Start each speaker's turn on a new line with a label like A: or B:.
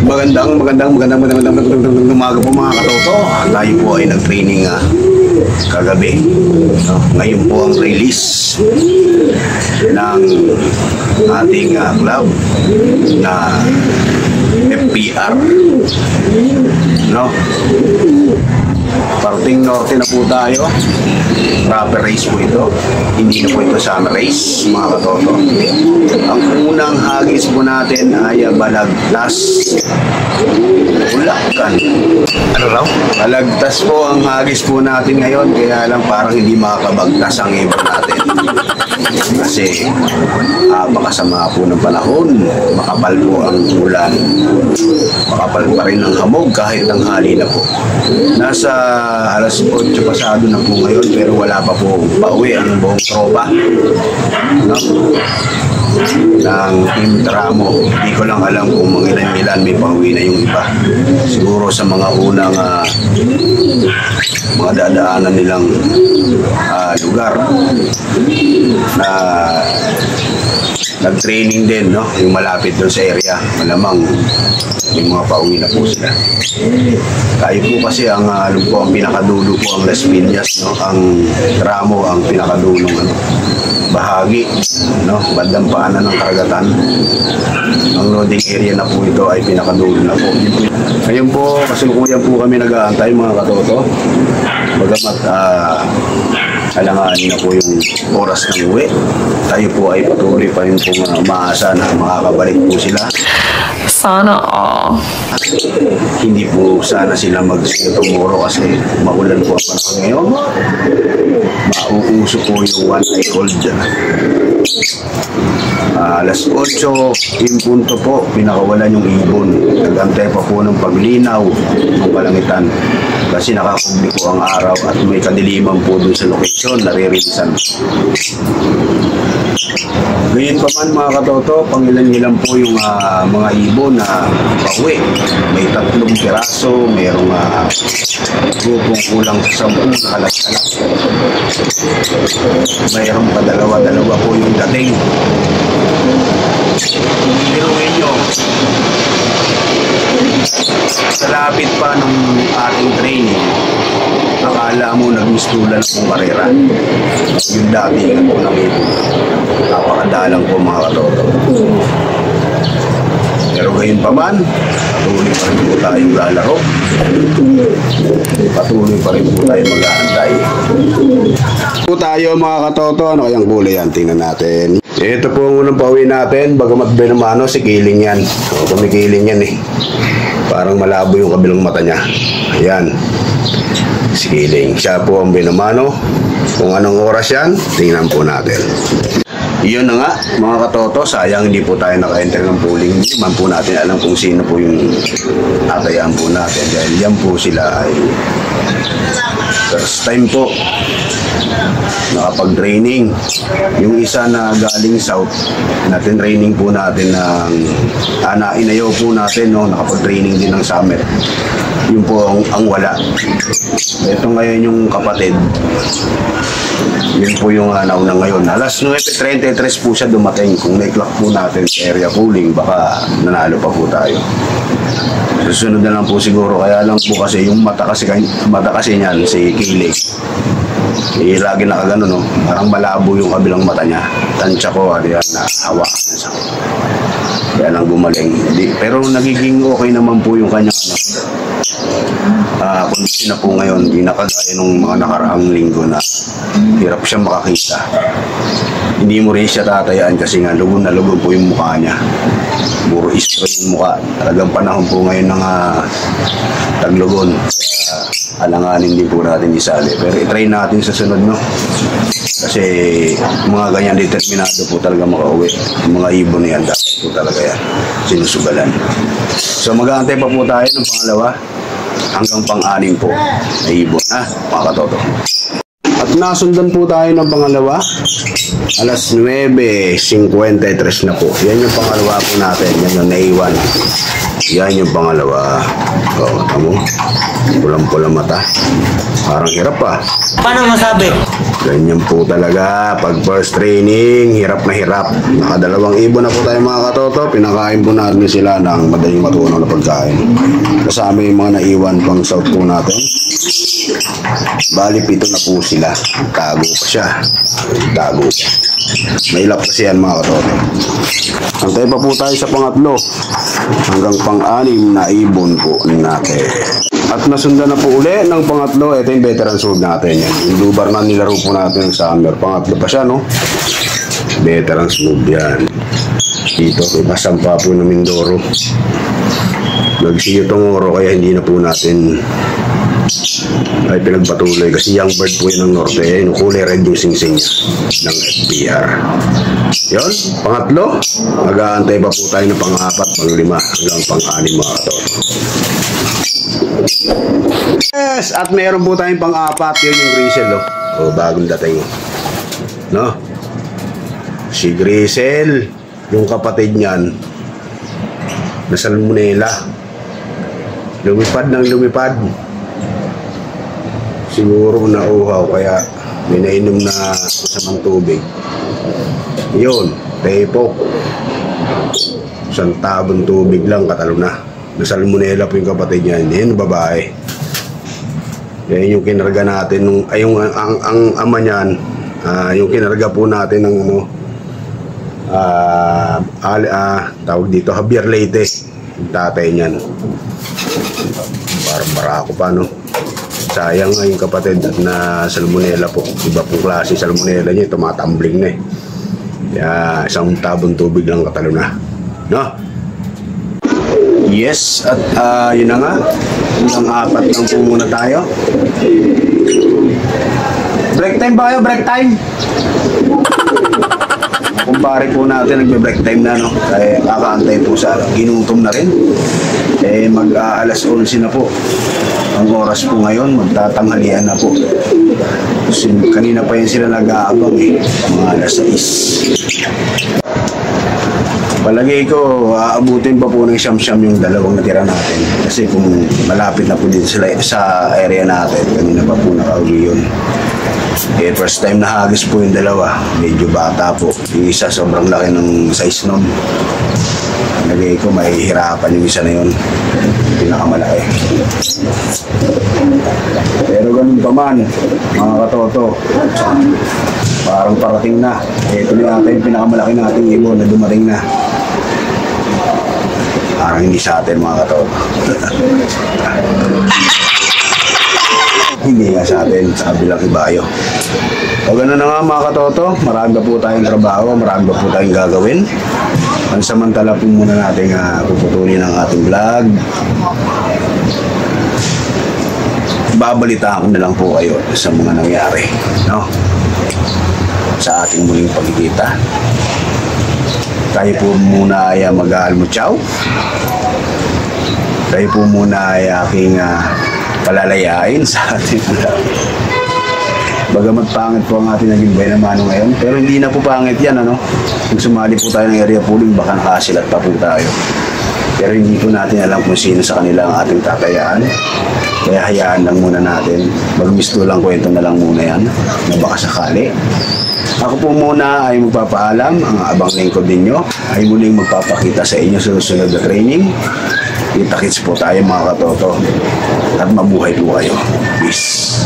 A: Magandang umaga po mga katoto. Tayo po ay nag-training kagabi. Ngayon po ang release ng ating club na FPR. Parting norte na po tayo. Proper race po ito. Hindi na po ito summer race, mga katoto. Ang unang hagis po natin ay Balagtas, Bulacan. Ano raw? Balagtas po ang hagis po natin ngayon. Kaya lang parang hindi makakabagtas ang ibon natin. Kasi makasama po ng panahon. Makapal po ang ulan. Makapal pa rin ang hamog kahit tanghali na po. Nasa alas 8 pasado na po ngayon, pero wala pa po pauwi ang buong tropa ng Team Tramo. Hindi ko lang alam kung mga ilan may pauwi na yung iba. Siguro sa mga unang mga dadaanan nilang lugar na nag-training din, yung malapit doon sa area. Malamang may mga pauwi na po sila. Tayo po kasi ang pinakadulo po ang Las Piñas, ang Tramo ang pinakadulong bahagi, bandang paanan ng karagatan. Ang loading area na po ito ay pinakadulo na po. Ngayon po, kasalukuyan po kami nag-aantay, mga katoto. Bagamat alanganin na po yung oras ng uwi, tayo po ay patuloy pa rin po maasa na makakabalik po sila.
B: Sana all.
A: Hindi po sana sila mag-tomorrow kasi maulan po ang panahon ngayon. Mauuso po yung 1-year-old dyan. Alas 8 yung punto po, pinakawalan yung ibon. Nagantay pa po ng paglinaw ng kalangitan kasi nakakubli po ang araw at may kadiliman po dun sa lokasyon na ririlisan. Ngayon pa man, mga katoto, pangilan-ilan po yung mga ibon na pauwi. May 3 piraso, mayroong grupong kulang sa 10 na kalat-kalat. Mayroong padalawa-dalawa po yung dating. Pero ngayon, sa lapit pa ng ating training, akala mo nag-mistulan ng karera. Yung dating po ng ibon. Napakadalang po, mga katoto. Pero ngayon pa man, patuloy pa rin po tayong lalaro. Patuloy pa rin po tayong mag-aantay. Po tayo, mga katoto. Ano kayang gulay yan? Tingnan natin. Ito po ang unang pauwi natin. Bagamat binamano, si Kiling yan. Kumikiling yan eh. Parang malabo yung kabilang mata niya. Ayan. Si Kiling. Siya po ang binamano. Kung anong oras yan, tingnan po natin. Iyon na nga, mga katoto, sayang hindi po tayo naka-enter ng polling. Hindi man po natin alam kung sino po yung tatayaan po natin. Dahil yan po sila ay first time po nakapag-training. Yung isa na galing south, natin training po natin ng inayaw po natin, nakapag-training din ng summer. Yun po ang wala. Ito ngayon yung kapatid. Yun po yung nauna ngayon. Alas 9:33 po siya dumating. Kung na-clock po natin sa area pooling, baka nanalo pa po tayo. Susunod na lang po siguro. Kaya lang po kasi yung mata kasi niyan, si Kilig. Lagi nakagano, parang malabo yung kabilang mata niya. Tansya ko, na hawakan niya sa kaya lang gumaling. Pero nagiging okay naman po yung kanyang kondisyon na po ngayon. Di nakagaya nung mga nakaraang linggo na hirap siya makakita. Hindi mo rin siya tatayaan kasi nga lugon na lugon po yung mukha niya. Puro istro yung mukha. Talagang panahon po ngayon ng taglugon. Kaya alanganin din po natin isali. Pero i-try natin sa sunod, kasi mga ganyan determinado po talaga makauwi. Mga ibon na yan, dapat po talaga yan sinusugalan. So mag-aantay pa po tayo ng pangalawa hanggang pang-anim po na ibon, mga katoto. At nasundan po tayo ng pangalawa. Alas 9:53 na po. Yan yung pangalawa po natin. Yan yung naiwan. Yan yung pangalawa. O, mata mo. Pulang-pula mata. Parang hirap pa.
C: Paano masabi?
A: Ganyan po talaga. Pag first training, hirap na hirap. Nakadalawang ibon na po tayo mga katoto. Pinakain po natin sila ng madaling matunaw na pagkain. Kasama yung mga naiwan pang south po natin. Bali, 7 na po sila. Tago pa siya. Tago pa. Mailap kasi yan mga katoto. Antay pa po tayo sa pangatlo. Hanggang pang-anim na ibon po natin. At nasundan na po uli ng pangatlo. Ito yung veteran sword natin yan. Yung lubar na nilaro po natin ng summer. Pangatlo pa siya, no? Veteran sword yan. Dito, ipasampa po ng Mindoro. Nagsiyo tong oro kaya hindi na po natin ay pinagpatuloy kasi young bird po yun ng norte. Yung kulay red yung singsing ng FPR. Yun, pangatlo. Mag-aantay pa po tayo ng pang-4, pang-5 hanggang pang-6 mga katoto. Yes, at meron po tayong pang-4. Yun yung Grisel, no? O, bagong dating. No? Si Grisel, yung kapatid niyan, nasa Salmonella. Lumipad ng lumipad. Siguro nauhaw kaya may nainom na masamang tubig. Yun, tepok. Isang tabon tubig lang katalo na. Nasa Salmonella po yung kapatid niya. Yan, babae. Yan yung kinarga natin nung ay yung ang ama niyan, yung kinarga po natin ng ano tawag dito Javier Leyte, yung tatay niyan. Parang barako pa, no? Sayang nga yung kapatid at na Salmonella po. Iba pong klase Salmonella niya, tumatambling na eh. Kaya isang tabon tubig lang katalo na. No? Yes, at yun na nga. Hanggang 4 lang po muna tayo. Break time ba kayo? Break time? Kumpare po natin, nagbe-break time na, no? Kaya kakaantay po sa ginutom na rin. Eh, mag-alas 11 na po. Ang oras po ngayon, magtatanghalian na po. Kasi kanina pa yun sila nag-aabang eh. Mga alas 6. Palagay ko, aabutin pa po ng siyam-siyam yung dalawang natira natin. Kasi kung malapit na po dito sila sa area natin, kanina pa po nakauli yun. Eh, first time na hagis po yung dalawa. Medyo bata po. Yung isa sobrang laki ng size nun. Palagay ko, mahihirapan yung isa na yun. Pinakamalaki. Pero ganun pa man, mga katoto. Parang parating na. Ito na natin yung pinakamalaki nating ibon na dumating na. Parang hindi sa atin mga katoto. Hindi nga sa atin, sa kabilang ibayo. O gano'n na nga mga katoto, marami po tayong trabaho, marami po tayong gagawin. Pansamantala po muna natin puputulin ang ating vlog. Babalitaan ko na lang po kayo sa mga nangyari, no? Sa ating muling pagkikita. Tayo po muna ay mag-almutsaw. Tayo po muna ay aking palalayain sa ating vlog. Bagamat pangit po ang ating naging bay na mano ngayon, pero hindi na po pangit yan, ano? Kung sumali po tayo ng area pooling, baka nakasilat pa po tayo. Pero hindi po natin alam kung sino sa kanila ang ating tatayaan. Kaya hayaan lang muna natin. Magmisto lang, kwento na lang muna yan, na baka sakali. Ako po muna ay magpapaalam. Ang abang lingkod ninyo ay muling magpapakita sa inyo sa susunod na training. Kita-kits po tayo mga katoto. At mabuhay po kayo. Peace.